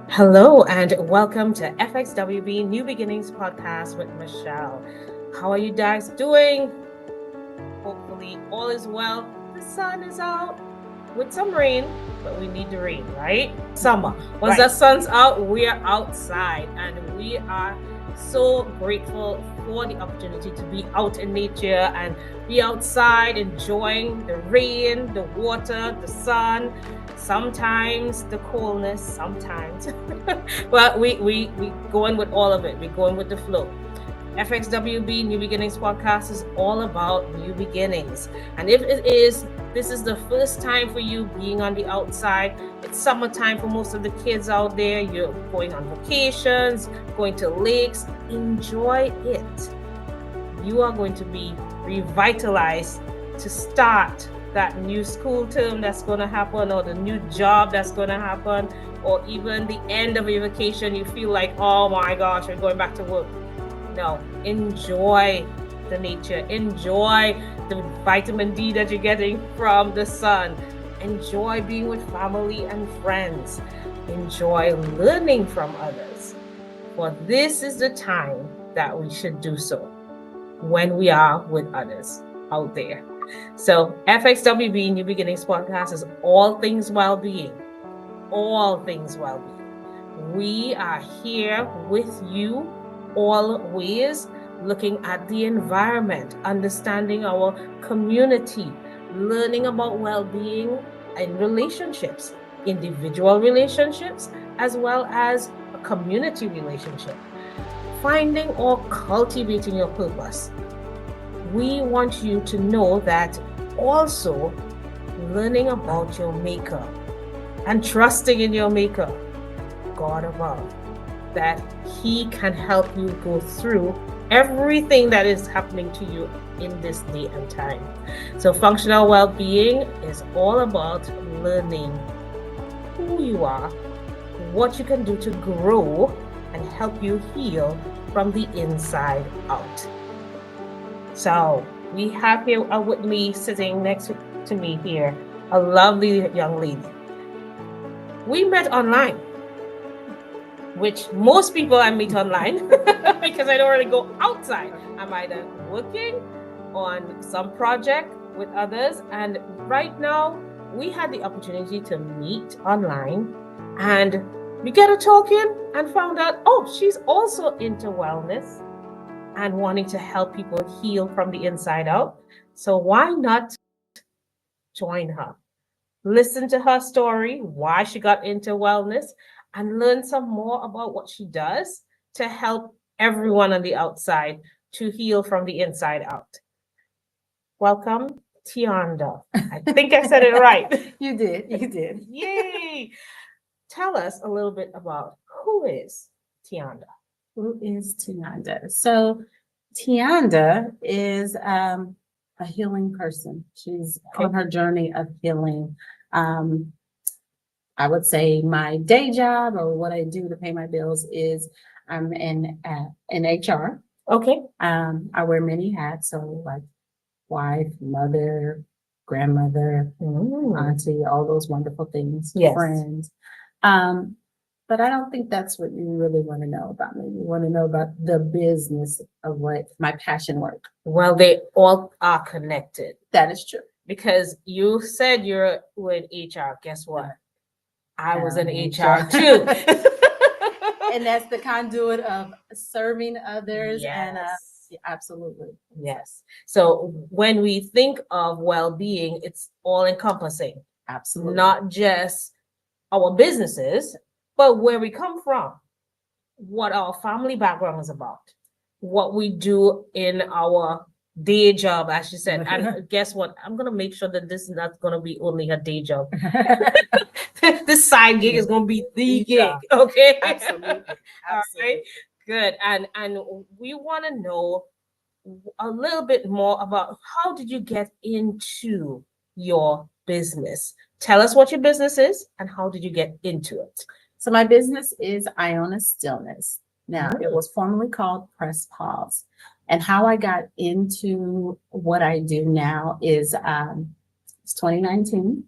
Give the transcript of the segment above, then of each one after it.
Hello and welcome to FXWB New Beginnings podcast with Michelle. How are you guys doing? Hopefully all is well. The sun is out with some rain, but we need the rain, right? Summer. Once the sun's out, we are outside and we are so grateful for the opportunity to be out in nature and be outside enjoying the rain, the water, the sun, sometimes the coolness, sometimes. But we going with all of it. We're going with the flow. FXWB New Beginnings podcast is all about new beginnings. And if this is the first time for you being on the outside. It's summertime for most of the kids out there. You're going on vacations, going to lakes. Enjoy it. You are going to be revitalized to start that new school term that's going to happen, or the new job that's going to happen, or even the end of your vacation. You feel like, oh my gosh, we're going back to work. No, enjoy the nature. Enjoy the vitamin D that you're getting from the sun. Enjoy being with family and friends. Enjoy learning from others. For this is the time that we should do so, when we are with others out there. So FXWB New Beginnings podcast is all things well-being. All things well-being. We are here with you always, looking at the environment, understanding our community, learning about well-being in relationships, individual relationships, as well as a community relationship, finding or cultivating your purpose. We want you to know that also learning about your maker and trusting in your maker, God above, that he can help you go through everything that is happening to you in this day and time. So functional well-being is all about learning who you are, what you can do to grow and help you heal from the inside out. So we have here with me, sitting next to me here, a lovely young lady. We met online, which most people I meet online because I don't really go outside. I'm either working on some project with others, and right now we had the opportunity to meet online, and we got to talking and found out, oh, she's also into wellness and wanting to help people heal from the inside out. So why not join her? Listen to her story, why she got into wellness, and learn some more about what she does to help everyone on the outside to heal from the inside out. Welcome, Tionda. I think I said it right. You did. Yay! Tell us a little bit about who is Tionda. Who is Tionda? So Tionda is a healing person. She's on her journey of healing. I would say my day job, or what I do to pay my bills, is I'm in HR. Okay. I wear many hats, so like wife, mother, grandmother, auntie, all those wonderful things, friends. But I don't think that's what you really want to know about me. You want to know about the business of what my passion work. Well, they all are connected. That is true. Because you said you're with HR. Guess what? I was in HR too. And that's the conduit of serving others. Yes. And absolutely. Yes. So when we think of well-being, it's all encompassing. Absolutely. Not just our businesses, but where we come from, what our family background is about, what we do in our day job, as you said. And guess what? I'm going to make sure that this is not going to be only a day job. This side gig is going to be the gig. Okay. Absolutely. All right. Good. And we want to know a little bit more about how did you get into your business? Tell us what your business is and how did you get into it? So my business is Ionda Stillness. Now, it was formerly called Press Pause. And how I got into what I do now is it's 2019.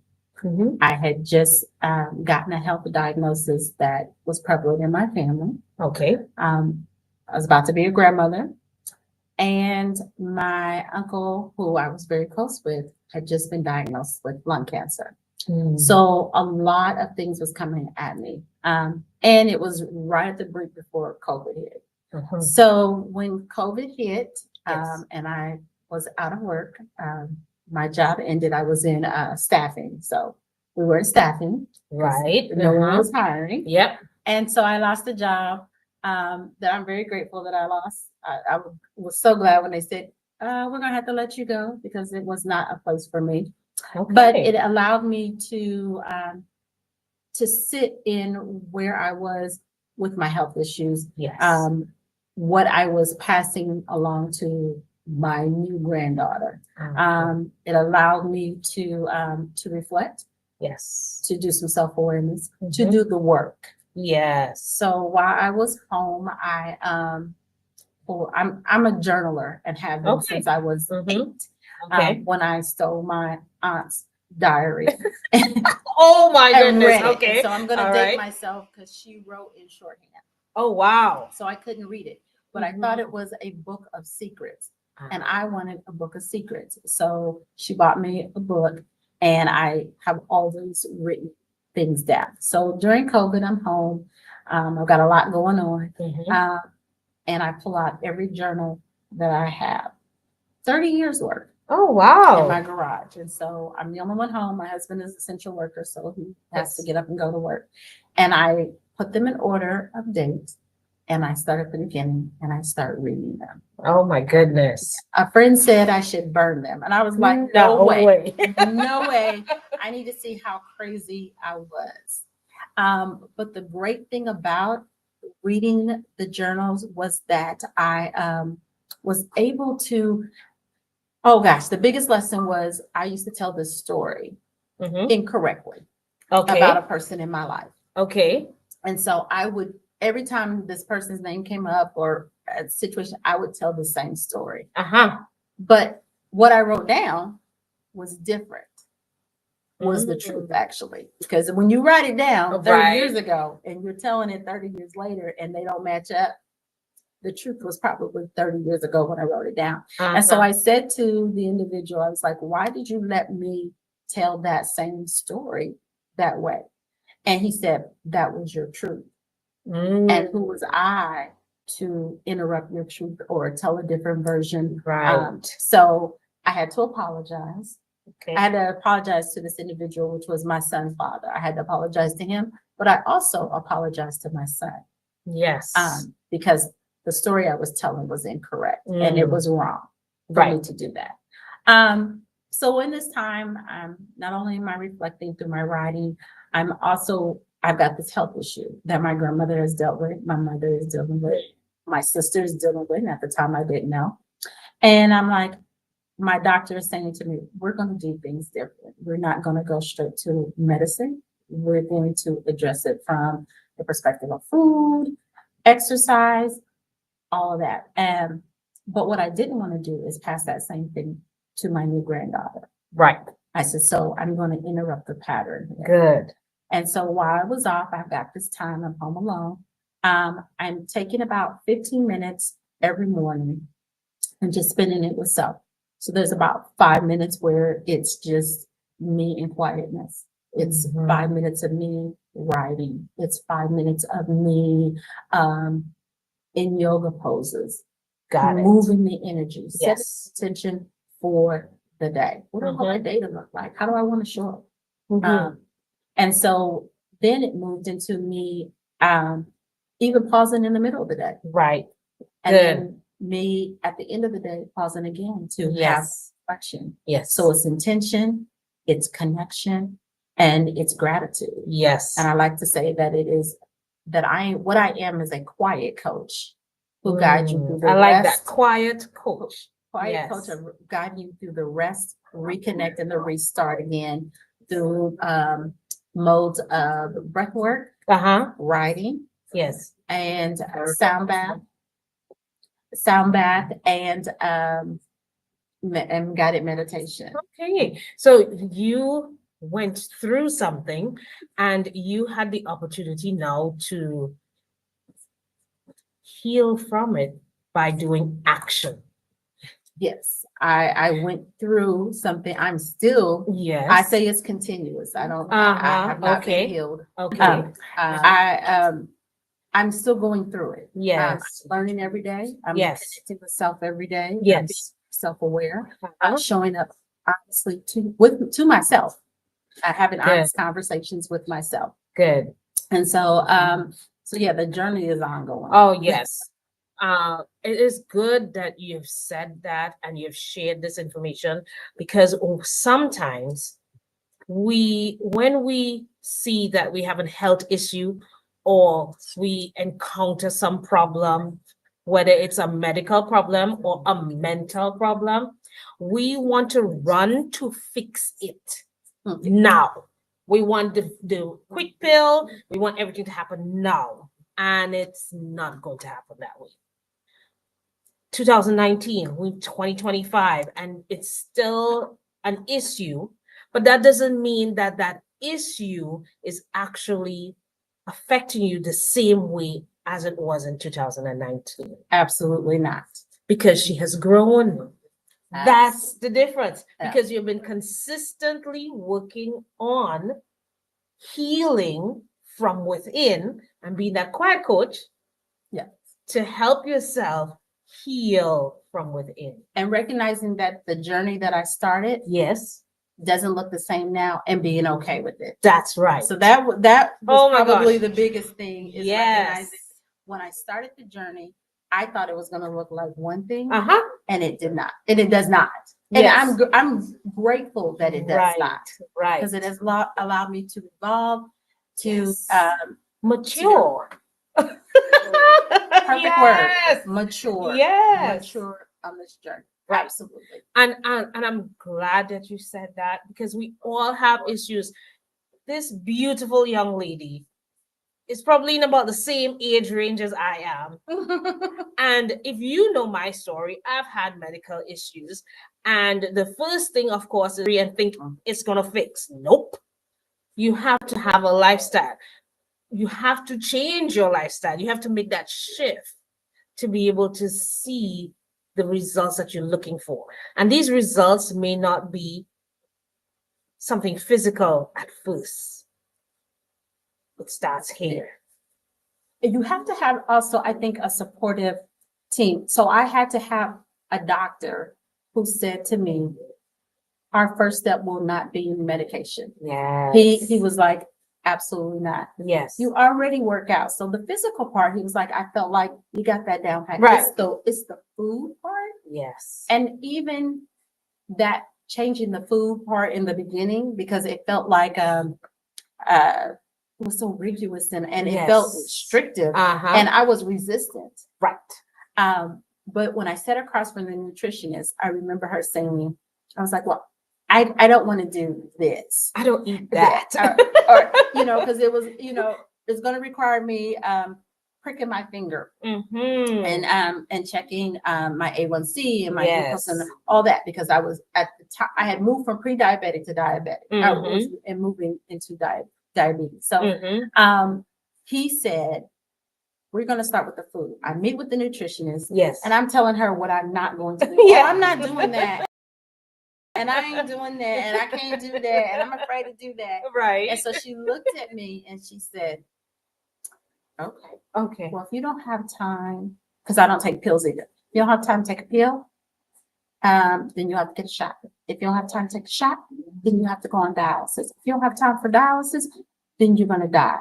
I had just gotten a health diagnosis that was prevalent in my family. Okay. I was about to be a grandmother, and my uncle, who I was very close with, had just been diagnosed with lung cancer. So a lot of things was coming at me. And it was right at the brink before COVID hit. So when COVID hit, and I was out of work, my job ended. I was in staffing. So we were in staffing. Right. No one was hiring. Yep. And so I lost a job that I'm very grateful that I lost. I was so glad when they said, we're going to have to let you go, because it was not a place for me. Okay. But it allowed me to sit in where I was with my health issues. Yes. What I was passing along to my new granddaughter. It allowed me to reflect. Yes. To do some self-awareness, to do the work. Yes. So while I was home, I'm a journaler and have been since I was 8. When I stole my aunt's diary. Oh my goodness. Okay. And so I'm gonna date myself, because she wrote in shorthand. Oh wow. So I couldn't read it, but I thought it was a book of secrets, and I wanted a book of secrets. So she bought me a book, and I have always written things down. So during COVID, I'm home. I've got a lot going on, and I pull out every journal that I have, 30 years worth. Oh, wow. In my garage. And so I'm the only one home. My husband is an essential worker, so he has to get up and go to work. And I put them in order of date, and I start at the beginning, and I start reading them. Oh my goodness. A friend said I should burn them. And I was like, no way. No way. I need to see how crazy I was. But the great thing about reading the journals was that I was able to, oh gosh, the biggest lesson was I used to tell this story incorrectly about a person in my life. Okay. And so I would, every time this person's name came up or a situation, I would tell the same story. But what I wrote down was different, was the truth actually. Because when you write it down 30 years ago and you're telling it 30 years later and they don't match up, the truth was probably 30 years ago when I wrote it down. And so I said to the individual, I was like, why did you let me tell that same story that way? And he said, that was your truth. And who was I to interrupt your truth or tell a different version? So I had to apologize. I had to apologize to this individual, which was my son's father. I had to apologize to him, but I also apologized to my son. Yes. Because the story I was telling was incorrect and it was wrong for me to do that. So in this time, not only am I reflecting through my writing, I've got this health issue that my grandmother has dealt with, my mother is dealing with, my sister is dealing with, and at the time I didn't know. And I'm like, my doctor is saying to me, we're going to do things different. We're not going to go straight to medicine. We're going to address it from the perspective of food, exercise, all of that. But what I didn't want to do is pass that same thing to my new granddaughter. Right. I said, so I'm going to interrupt the pattern here. Good. And so while I was off, I've got this time, I'm home alone. I'm taking about 15 minutes every morning and just spending it with self. So there's about 5 minutes where it's just me in quietness. It's 5 minutes of me writing. It's 5 minutes of me in yoga poses. Got it. Moving the energy. Yes. Set intention for the day. What do I want my day to look like? How do I want to show up? And so then it moved into me even pausing in the middle of the day. Right. And then me at the end of the day pausing again to have reflection. Yes. So it's intention, it's connection, and it's gratitude. Yes. And I like to say that it is that what I am is a quiet coach who guides you through the rest. I like that, quiet coach. Quiet coach of guiding you through the rest, reconnect and the restart again through modes of breath work, writing, and sound bath, and guided meditation. Okay, so you went through something and you had the opportunity now to heal from it by doing action. Yes, I went through something. I'm still, Yes. I say it's continuous. I don't, I have not been healed. Okay. I'm still going through it. Yes. I'm learning every day. I'm Yes. connecting with self every day. Yes. I'm being self-aware. I'm showing up honestly to myself. Having honest conversations with myself. Good. And so, so yeah, the journey is ongoing. Oh, yes. It is good that you've said that and you've shared this information, because sometimes when we see that we have a health issue or we encounter some problem, whether it's a medical problem or a mental problem, we want to run to fix it now. We want the quick pill. We want everything to happen now. And it's not going to happen that way. 2019, we 2025, and it's still an issue, but that doesn't mean that that issue is actually affecting you the same way as it was in 2019. Absolutely not. Because she has grown. That's the difference. Because you've been consistently working on healing from within and being that quiet coach. Yeah. To help yourself heal from within. And recognizing that the journey that I started, yes, doesn't look the same now, and being okay with it. That's right. So that was probably the biggest thing, is recognizing when I started the journey, I thought it was going to look like one thing, and it did not, and it does not. And I'm grateful that it does not, right? Because it has allowed me to evolve, to mature. Perfect word. Mature. Yes. Mature on this journey. Right. Absolutely. And I'm glad that you said that, because we all have issues. This beautiful young lady is probably in about the same age range as I am. And if you know my story, I've had medical issues. And the first thing, of course, is and think it's going to fix. Nope. You have to have a lifestyle. You have to change your lifestyle. You have to make that shift to be able to see the results that you're looking for. And these results may not be something physical at first. It starts here. You have to have also, I think, a supportive team. So I had to have a doctor who said to me, our first step will not be medication. Yeah. He was like, absolutely not. Yes. You already work out. So the physical part, he was like, I felt like you got that down pat. Right. It's the food part. Yes. And even that changing the food part in the beginning, because it felt like it was so rigorous and it felt restrictive, and I was resistant. Right. But when I sat across from the nutritionist, I remember her saying, I was like, well, I don't want to do this. I don't eat that. or because it was, it's going to require me pricking my finger and checking my A1C and my glucose and all that, because I was at the time, I had moved from pre-diabetic to diabetic and moving into diabetes. So he said, we're going to start with the food. I meet with the nutritionist. Yes. And I'm telling her what I'm not going to do. Oh, I'm not doing that. And I ain't doing that, and I can't do that, and I'm afraid to do that. Right. And so she looked at me and she said, okay. Well, if you don't have time, because I don't take pills either. If you don't have time to take a pill, then you have to get a shot. If you don't have time to take a shot, then you have to go on dialysis. If you don't have time for dialysis, then you're going to die.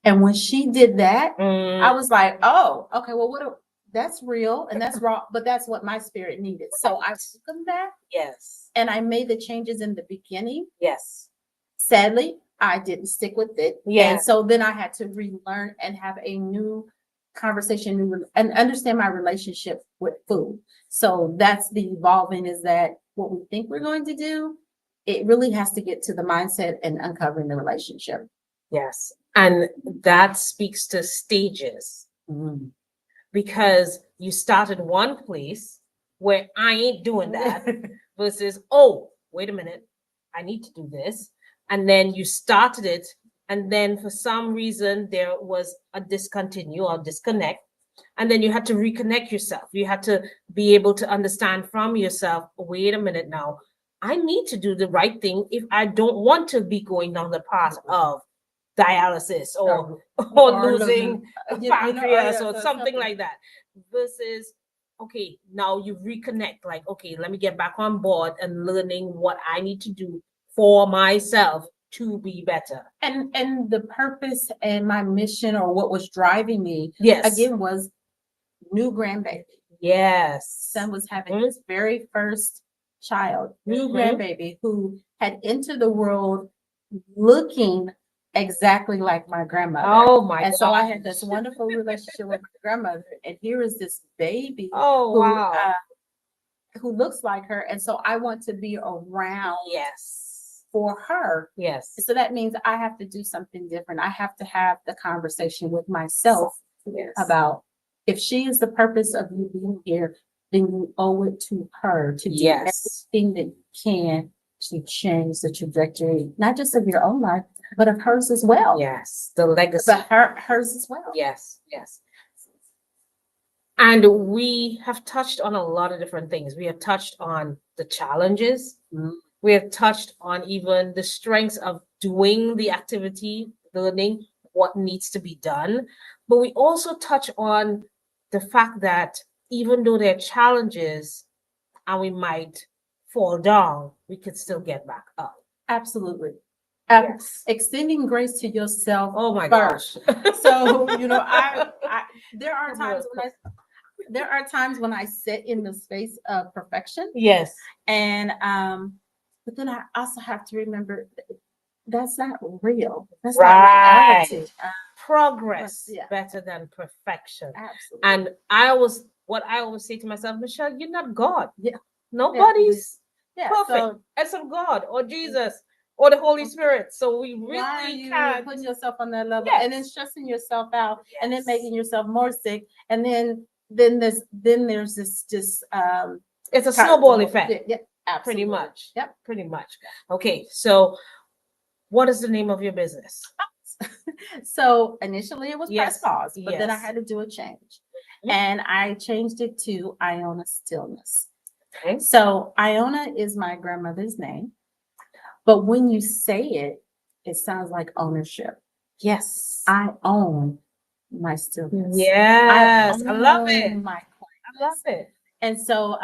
And when she did that, I was like, oh, okay, well, that's real and that's raw, but that's what my spirit needed. So I took them back. Yes. And I made the changes in the beginning. Yes. Sadly, I didn't stick with it. Yeah. And so then I had to relearn and have a new conversation and understand my relationship with food. So that's the evolving, is that what we think we're going to do, it really has to get to the mindset and uncovering the relationship. Yes. And that speaks to stages. Because you started one place where I ain't doing that versus, oh, wait a minute, I need to do this. and then you started it, and then for some reason there was a discontinue or disconnect, and then you had to reconnect yourself. You had to be able to understand from yourself, wait a minute now, I need to do the right thing if I don't want to be going down the path of dialysis or losing a pancreas or something like that, versus okay, now you reconnect, like, okay, let me get back on board and learning what I need to do for myself to be better. And the purpose and my mission, or what was driving me, again, was new grandbaby. Yes. Son was having his very first child, new grandbaby, who had entered the world looking exactly like my grandmother. Oh my God. And so I had this wonderful relationship with my grandmother, and here is this baby who looks like her. And so I want to be around for her. Yes. So that means I have to do something different. I have to have the conversation with myself about, if she is the purpose of you being here, then you owe it to her to do everything that you can to change the trajectory, not just of your own life, but of hers as well. Yes, the legacy. But hers as well. Yes, yes. And we have touched on a lot of different things. We have touched on the challenges. We have touched on even the strengths of doing the activity, learning what needs to be done. But we also touch on the fact that even though there are challenges and we might fall down, we could still get back up. Absolutely. Extending grace to yourself. Oh my gosh. So, there are times when I sit in the space of perfection. Yes. And but then I also have to remember that's not real. That's not reality. Progress better than perfection. Absolutely. And what I always say to myself, Michelle, you're not God. Yeah. Nobody's perfect except God or Jesus or the Holy Spirit. So we really can't put yourself on that level and then stressing yourself out and then making yourself more sick. And then there's this just it's a snowball effect. Yeah, absolutely. Pretty much. Yep. Pretty much. Okay, so what is the name of your business? So initially it was Press Pause, but then I had to do a change. And I changed it to Ionda Stillness. Okay. So Ionda is my grandmother's name, but when you say it, it sounds like ownership. Yes. I own my stillness. Yes. I love it. I love it. And so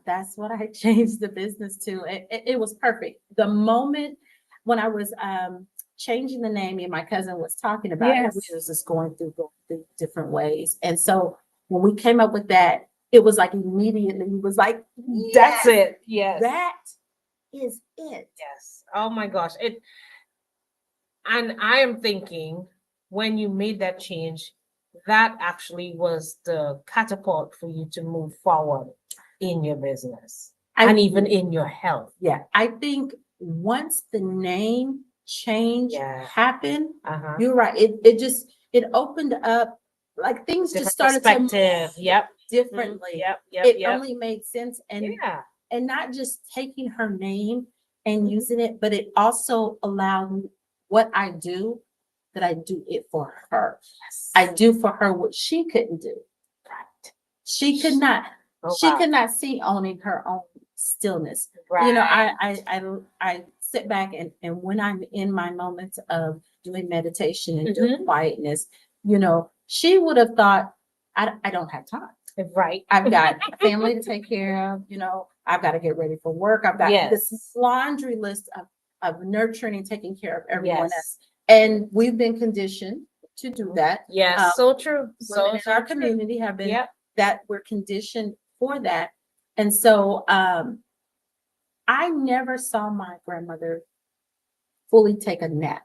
that's what I changed the business to. It was perfect. The moment when I was changing the name, and my cousin was talking about it, we was just going through different ways. And so when we came up with that, it was like immediately we was like, that's it. Yes. That is it. Yes. Oh my gosh. And I am thinking, when you made that change, that actually was the catapult for you to move forward in your business and even in your health. Yeah. I think once the name change happened, you're right. It opened up, like things just started to move differently. It only made sense. And not just taking her name and using it, but it also allowed what I do, that I do it for her. Yes. I do for her what she couldn't do. Right. She could not. She could not see owning her own stillness. Right. I sit back and when I'm in my moments of doing meditation and doing quietness, she would have thought, I don't have time. Right. I've got a family to take care of, I've got to get ready for work. I've got this laundry list of nurturing and taking care of everyone else. And we've been conditioned to do that. Yes, so true. So in our community have been that we're conditioned for that. And so I never saw my grandmother fully take a nap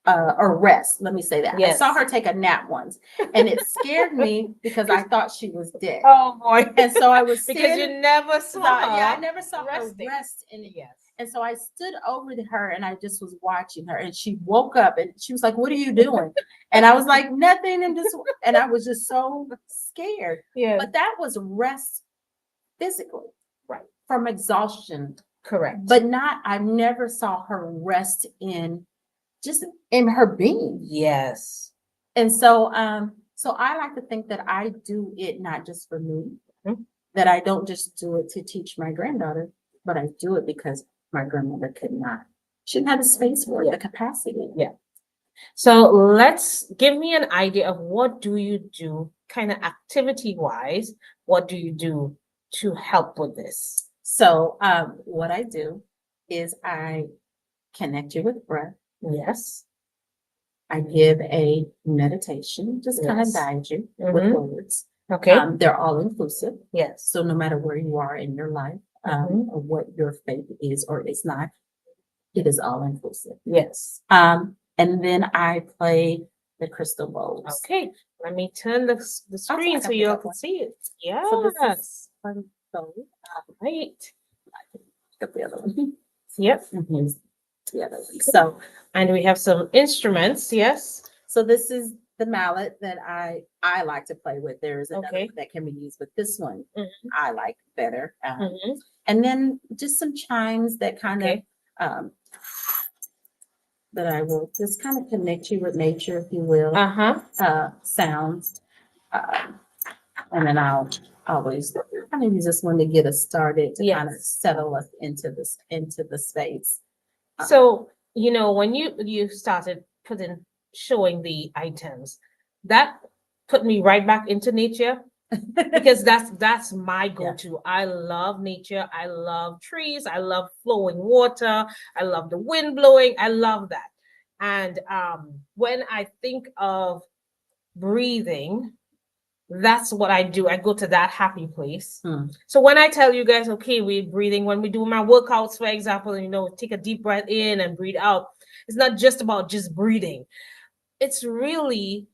or rest. Let me say that. I saw her take a nap once, and it scared me because I thought she was dead. Oh boy. And so I was because you never saw her. Yeah, I never saw her rest in it. Yes. And so I stood over to her and I just was watching her, and she woke up and she was like, "What are you doing?" And I was like, "Nothing." And I was just so scared. Yeah. But that was rest physically, right, from exhaustion. Correct. But I never saw her rest just in her being. Yes. And so I like to think that I do it not just for me, that I don't just do it to teach my granddaughter, but I do it because my grandmother she didn't have the space for it, the capacity. Yeah. So give me an idea of what do you do kind of activity wise? What do you do to help with this? So what I do is I connect you with breath. Yes. I give a meditation, just kind of guide you with words. Okay. They're all inclusive. Yes. So no matter where you are in your life, or what your faith is or is not, it is all inclusive. Yes. And then I play the crystal bowls. Okay. Let me turn the screen so you all can see it. Yes. So this is one bowl. Right. Got the other one. Yep. Here's the other one. So, and we have some instruments. Yes. So this is the mallet that I like to play with. There is another one that can be used, but this one I like better. And then just some chimes that kind of that I will just kind of connect you with nature, if you will. Sounds. And then I'll always kind of use this one to get us started to kind of settle us into the space. So, when you started showing the items, that put me right back into nature because that's my go-to. I love nature. I love trees. I love flowing water. I love the wind blowing. I love that. And when I think of breathing, that's what I do. I go to that happy place. So when I tell you guys, okay, we're breathing, when we do my workouts, for example, take a deep breath in and breathe out. It's not just about just breathing. It's really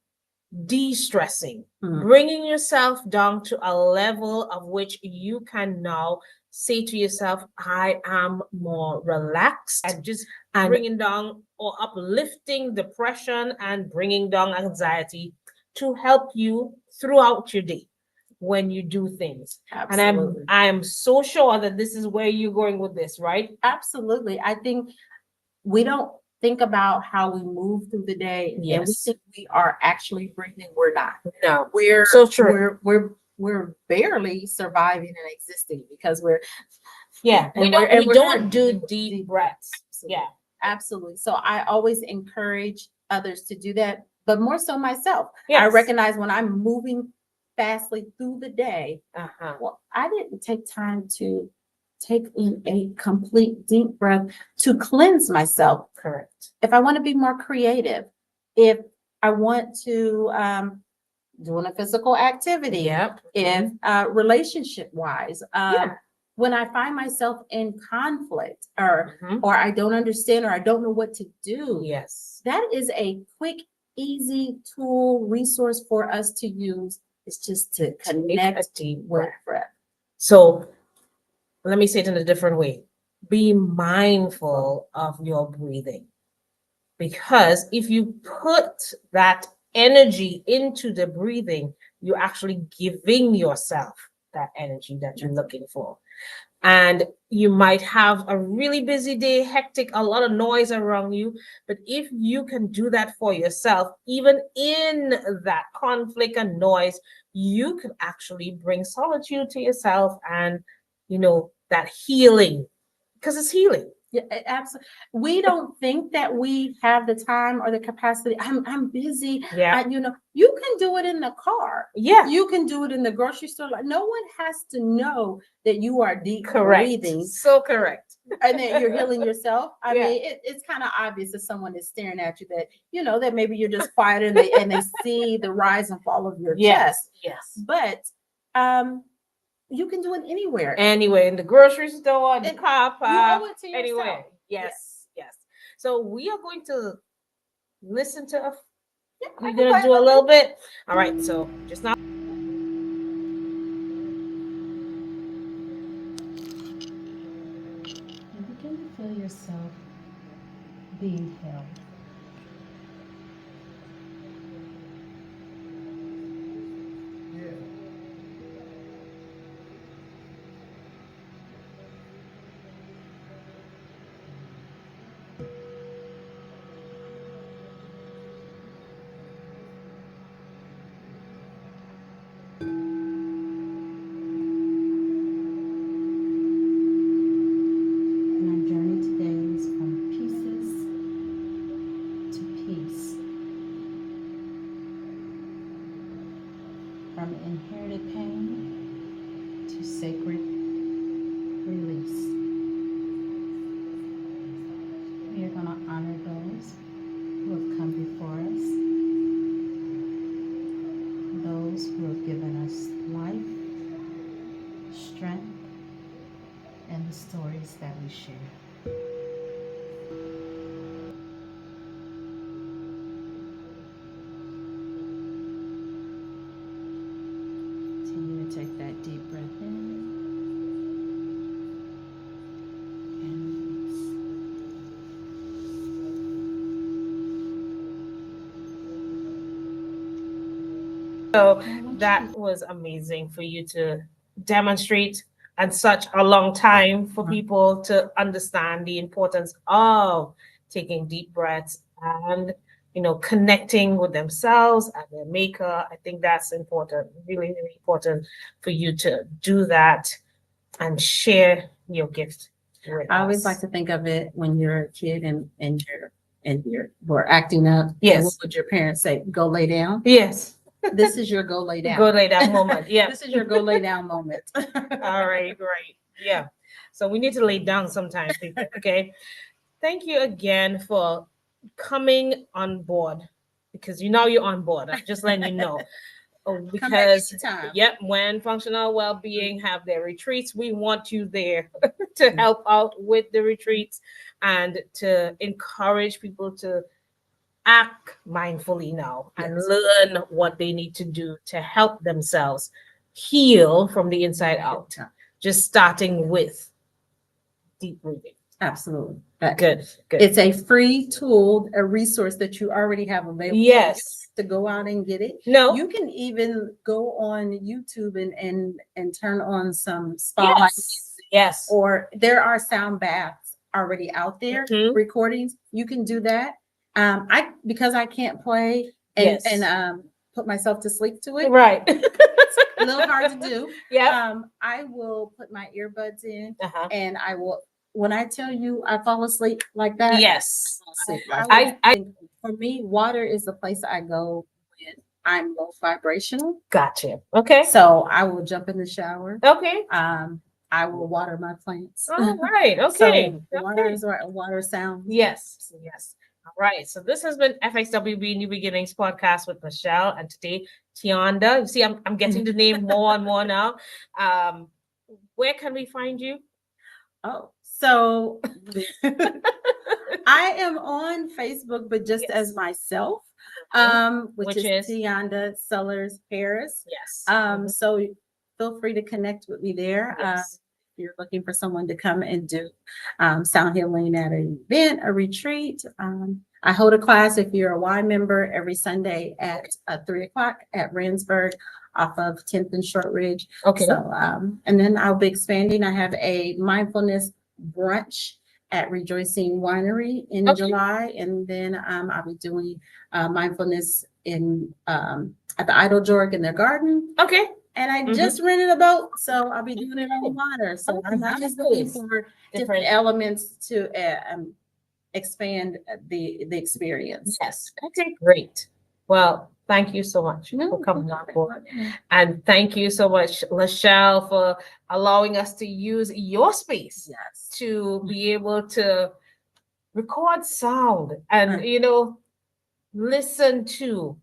de-stressing, bringing yourself down to a level of which you can now say to yourself, I am more relaxed, and bringing down or uplifting depression and bringing down anxiety to help you throughout your day when you do things. Absolutely. And I am so sure that this is where you're going with this, right? Absolutely. I think we don't think about how we move through the day, and we think we are actually breathing. We're not. No, we're so true. We're barely surviving and existing because we don't do deep breaths. Yeah, absolutely. So I always encourage others to do that, but more so myself. I recognize when I'm moving fastly through the day, well, I didn't take time to take in a complete deep breath to cleanse myself. Correct. If I want to be more creative, if I want to doing a physical activity, if relationship wise, when I find myself in conflict or I don't understand or I don't know what to do, that is a quick, easy tool, resource for us to use. It's just to connect with breath. So let me say it in a different way. Be mindful of your breathing, because if you put that energy into the breathing, you're actually giving yourself that energy that you're looking for. And you might have a really busy day, hectic, a lot of noise around you. But if you can do that for yourself, even in that conflict and noise, you can actually bring solitude to yourself and, that healing, because it's healing. Yeah, absolutely. We don't think that we have the time or the capacity. I'm busy. Yeah. You can do it in the car. Yeah. You can do it in the grocery store. No one has to know that you are deep breathing. So correct. And that you're healing yourself. I mean, it's kind of obvious if someone is staring at you that, that maybe you're just quiet and they see the rise and fall of your chest. Yes. But you can do it anywhere. Anywhere, in the grocery store, in the car park, you owe it to anywhere. yourself. Yes. So we are going to listen to we're going to do a little bit. All right, so just now. And begin to feel yourself being held. inherited pain to sacred release. We are going to honor those who have come before us, those who have given us life, strength, and the stories that we share. Continue to take that deep breath in and release. So that was amazing for you to demonstrate and such a long time for people to understand the importance of taking deep breaths and connecting with themselves and their maker. I think that's important, really, really important for you to do that and share your gift with I always us. like to think of it when you're a kid and you're acting up. Yes. What would your parents say? Go lay down. Yes. This is your go lay down. Go lay down moment. Yeah. This is your go lay down moment. All right. Yeah. So we need to lay down sometime, people. Okay. Thank you again for coming on board, because you're on board. I'm just letting you know. Because when Functional Wellbeing have their retreats, we want you there to help out with the retreats and to encourage people to act mindfully now and learn what they need to do to help themselves heal from the inside out. Just starting with deep breathing. Absolutely. Good. It's a free tool, a resource that you already have available. Yes. To go out and get it. No. You can even go on YouTube and turn on some spotlight. Yes. Or there are sound baths already out there, recordings. You can do that. Because I can't play and put myself to sleep to it. Right. A little hard to do. Yeah. I will put my earbuds in and I will, when I tell you I fall asleep like that. Yes. For me, water is the place I go when I'm low vibrational. Gotcha. Okay. So I will jump in the shower. Okay. I will water my plants. All right. Okay. So water is water sound. Yes. All right. So this has been FXWB New Beginnings podcast with Michelle, and today Tionda. You see, I'm getting the name more and more now. Where can we find you? Oh, so I am on Facebook, but just as myself, which is Tionda Sellers-Harris. Yes. So feel free to connect with me there. Yes. If you're looking for someone to come and do sound healing at an event, a retreat. I hold a class if you're a Y member every Sunday at 3:00 at Randsburg off of 10th and Short Ridge. Okay. So, and then I'll be expanding. I have a mindfulness brunch at Rejoicing Winery in July, and then I'll be doing mindfulness in at the Idle Jorg in their garden. Okay. And I just rented a boat, so I'll be doing it on water. So I'm just looking for different elements to expand the experience. Yes. Okay, great. Well, thank you so much for coming on board. And thank you so much, Lachelle, for allowing us to use your space to be able to record sound and, listen to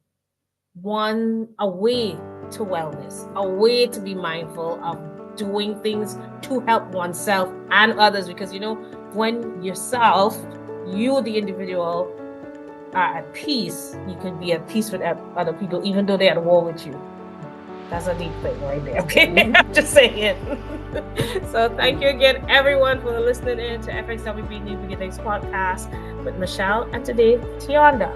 a way to wellness, a way to be mindful of doing things to help oneself and others. Because, when yourself, you, the individual, are at peace, you can be at peace with other people, even though they're at war with you. That's a deep thing right there. Okay. I'm just saying. So thank you again, everyone, for listening in to FXWB New Beginnings podcast with Michelle, and today, Tionda.